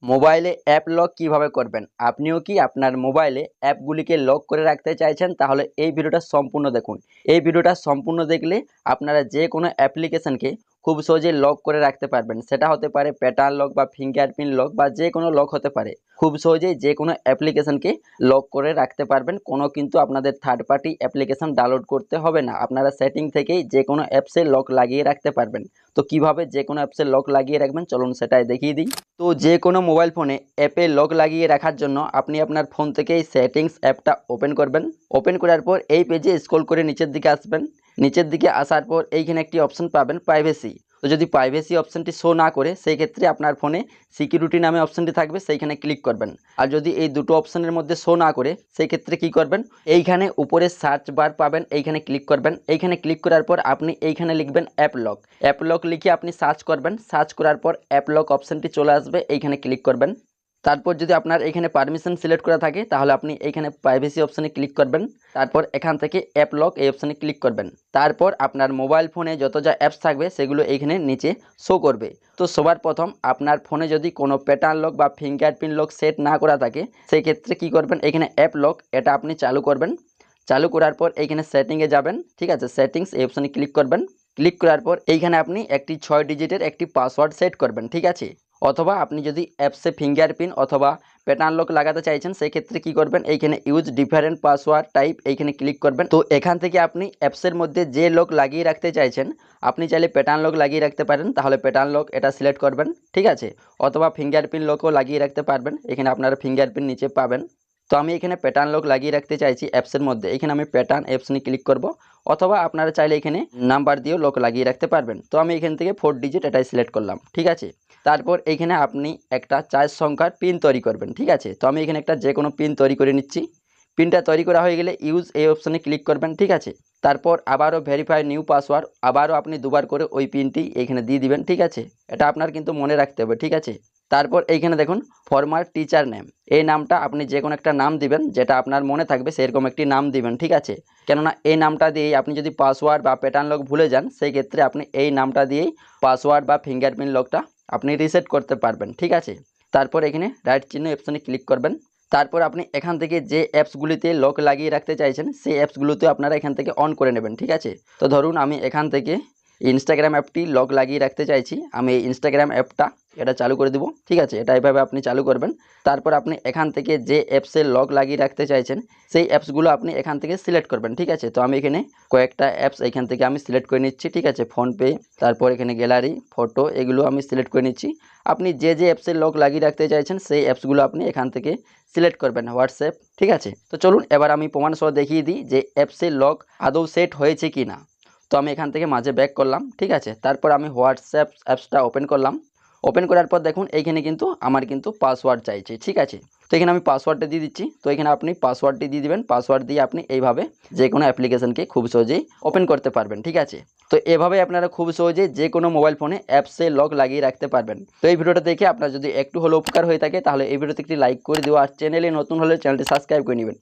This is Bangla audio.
মোবাইলে অ্যাপ লক কিভাবে করবেন? আপনিও কি আপনার মোবাইলে অ্যাপগুলিকে লক করে রাখতে চাইছেন? তাহলে এই ভিডিওটা সম্পূর্ণ দেখুন। এই ভিডিওটা সম্পূর্ণ দেখলে আপনারা যে কোনো অ্যাপ্লিকেশনকে খুব সহজেই লক করে রাখতে পারবেন। সেটা হতে পারে প্যাটার্ন লক বা ফিঙ্গারপ্রিন্ট লক বা যে কোনো লক হতে পারে। খুব সহজেই যে কোনো অ্যাপ্লিকেশনকে লক করে রাখতে পারবেন। কোনো কিন্তু আপনাদের থার্ড পার্টি অ্যাপ্লিকেশন ডাউনলোড করতে হবে না। আপনারা সেটিং থেকেই যে কোনো অ্যাপসে লক লাগিয়ে রাখতে পারবেন। তো কিভাবে যে কোনো অ্যাপসে লক লাগিয়ে রাখবেন চলুন সেটাই দেখিয়ে দিই। তো যে কোনো মোবাইল ফোনে অ্যাপে লক লাগিয়ে রাখার জন্য আপনি আপনার ফোন থেকেই সেটিংস অ্যাপটা ওপেন করবেন। ওপেন করার পর এই পেজে স্ক্রল করে নিচের দিকে আসবেন। নিচের দিকে আসার পর এইখানে একটি অপশন পাবেন প্রাইভেসি। তো যদি প্রাইভেসি অপশনটি শো না করে সেই ক্ষেত্রে আপনার ফোনে সিকিউরিটি নামে অপশনটি থাকবে, সেইখানে ক্লিক করবেন। আর যদি এই দুটো অপশনের মধ্যে শো না করে সেই ক্ষেত্রে কি করবেন, এইখানে উপরে সার্চ বার পাবেন, এইখানে ক্লিক করবেন। এইখানে ক্লিক করার পর আপনি এইখানে লিখবেন অ্যাপ লক। অ্যাপ লক লিখে আপনি সার্চ করবেন। সার্চ করার পর অ্যাপ লক অপশনটি চলে আসবে, এইখানে ক্লিক করবেন। তারপর যদি আপনার এখানে পারমিশন সিলেক্ট করা থাকে তাহলে আপনি এইখানে প্রাইভেসি অপশানে ক্লিক করবেন। তারপর এখান থেকে অ্যাপ লক এই অপশানে ক্লিক করবেন। তারপর আপনার মোবাইল ফোনে যত যা অ্যাপস থাকবে সেগুলো এইখানে নিচে শো করবে। তো সবার প্রথম আপনার ফোনে যদি কোনো প্যাটার্ন লক বা ফিঙ্গারপ্রিন্ট লক সেট না করা থাকে সেই ক্ষেত্রে কী করবেন, এখানে অ্যাপ লক এটা আপনি চালু করবেন। চালু করার পর এইখানে সেটিংয়ে যাবেন, ঠিক আছে, সেটিংস এই অপশানে ক্লিক করবেন। ক্লিক করার পর এইখানে আপনি একটি 6 ডিজিটের একটি পাসওয়ার্ড সেট করবেন, ঠিক আছে। অথবা আপনি যদি অ্যাপসে ফিঙ্গারপ্রিন্ট অথবা প্যাটার্ন লক লাগাতে চাইছেন সেই ক্ষেত্রে কী করবেন, এইখানে ইউজ ডিফারেন্ট পাসওয়ার্ড টাইপ এইখানে ক্লিক করবেন। তো এখান থেকে আপনি অ্যাপসের মধ্যে যে লক লাগিয়ে রাখতে চাইছেন, আপনি চাইলে প্যাটার্ন লক লাগিয়ে রাখতে পারেন, তাহলে প্যাটার্ন লক এটা সিলেক্ট করবেন, ঠিক আছে। অথবা ফিঙ্গারপ্রিন্ট লকও লাগিয়ে রাখতে পারবেন, এখানে আপনারা ফিঙ্গারপ্রিন্ট নিচে পাবেন। তো আমি এখানে প্যাটার্ন লক লাগিয়ে রাখতে চাইছি অ্যাপসের মধ্যে, এখানে আমি প্যাটার্ন অপশনে ক্লিক করব। অথবা আপনারা চাইলে এখানে নাম্বার দিয়েও লক লাগিয়ে রাখতে পারবেন। তো আমি এখান থেকে 4 ডিজিট এটাই সিলেক্ট করলাম, ঠিক আছে। তারপর এইখানে আপনি একটা 4 সংখ্যার পিন তৈরি করবেন, ঠিক আছে। তো আমি এখানে একটা যে কোনো পিন তৈরি করে নিচ্ছি। পিনটা তৈরি করা হয়ে গেলে ইউজ এই অপশানে ক্লিক করবেন, ঠিক আছে। তারপর আবারও ভেরিফাই নিউ পাসওয়ার্ড, আবারও আপনি দুবার করে ওই পিনটি এখানে দিয়ে দিবেন, ঠিক আছে। এটা আপনার কিন্তু মনে রাখতে হবে, ঠিক আছে। তারপর এইখানে দেখুন ফরমার টিচার নেম, এই নামটা আপনি যে কোনো একটা নাম দিবেন যেটা আপনার মনে থাকবে, সেরকম একটি নাম দিবেন, ঠিক আছে। কেননা এই নামটা দিয়েই আপনি যদি পাসওয়ার্ড বা প্যাটার্ন লক ভুলে যান সেই ক্ষেত্রে আপনি এই নামটা দিয়েই পাসওয়ার্ড বা ফিঙ্গারপ্রিন্ট লকটা আপনি রিসেট করতে পারবেন, ঠিক আছে। তারপর এখানে রাইট চিহ্ন অপশনে ক্লিক করবেন। তারপর আপনি এখান থেকে যে অ্যাপসগুলিতে লক লাগিয়ে রাখতে চাইছেন সেই অ্যাপসগুলোতে আপনারা এখান থেকে অন করে নেবেন, ঠিক আছে। তো ধরুন আমি এখান থেকে ইনস্টাগ্রাম অ্যাপটি লক লাগিয়ে রাখতে চাইছি, আমি এই ইনস্টাগ্রাম অ্যাপটা এটা চালু করে দেবো, ঠিক আছে। এটা এইভাবে আপনি চালু করবেন। তারপর আপনি এখান থেকে যে অ্যাপসে লক লাগিয়ে রাখতে চাইছেন সেই অ্যাপসগুলো আপনি এখান থেকে সিলেক্ট করবেন, ঠিক আছে। তো আমি এখানে কয়েকটা অ্যাপস এখান থেকে আমি সিলেক্ট করে নিচ্ছি, ঠিক আছে। ফোনপে, তারপর এখানে গ্যালারি, ফটো, এগুলো আমি সিলেক্ট করে নিচ্ছি। আপনি যে যে অ্যাপসের লক লাগিয়ে রাখতে চাইছেন সেই অ্যাপসগুলো আপনি এখান থেকে সিলেক্ট করবেন, হোয়াটসঅ্যাপ, ঠিক আছে। তো চলুন এবার আমি প্রমাণ সহ দেখিয়ে দিই যে অ্যাপসের লক আদৌ সেট হয়েছে কি না। তো আমি এখান থেকে মাঝে ব্যাক করলাম, ঠিক আছে। তারপর আমি হোয়াটসঅ্যাপ অ্যাপসটা ওপেন করলাম। ওপেন করার পর দেখুন এইখানে কিন্তু আমার কিন্তু পাসওয়ার্ড চাইছে, ঠিক আছে। তো এখানে আমি পাসওয়ার্ডটা দিয়ে দিচ্ছি। তো এখানে আপনি পাসওয়ার্ডটি দিয়ে দিবেন। পাসওয়ার্ড দিয়ে আপনি এইভাবে যে কোনো অ্যাপ্লিকেশনকে খুব সহজেই ওপেন করতে পারবেন, ঠিক আছে। তো এভাবে আপনারা খুব সহজেই যে কোনো মোবাইল ফোনে অ্যাপসে লক লাগিয়ে রাখতে পারবেন। তো এই ভিডিওটা দেখে আপনার যদি একটু হলেও উপকার হয়ে থাকে তাহলে এই ভিডিওতে একটি লাইক করে দিও, আর চ্যানেলে নতুন হলে চ্যানেলটি সাবস্ক্রাইব করে নেবেন।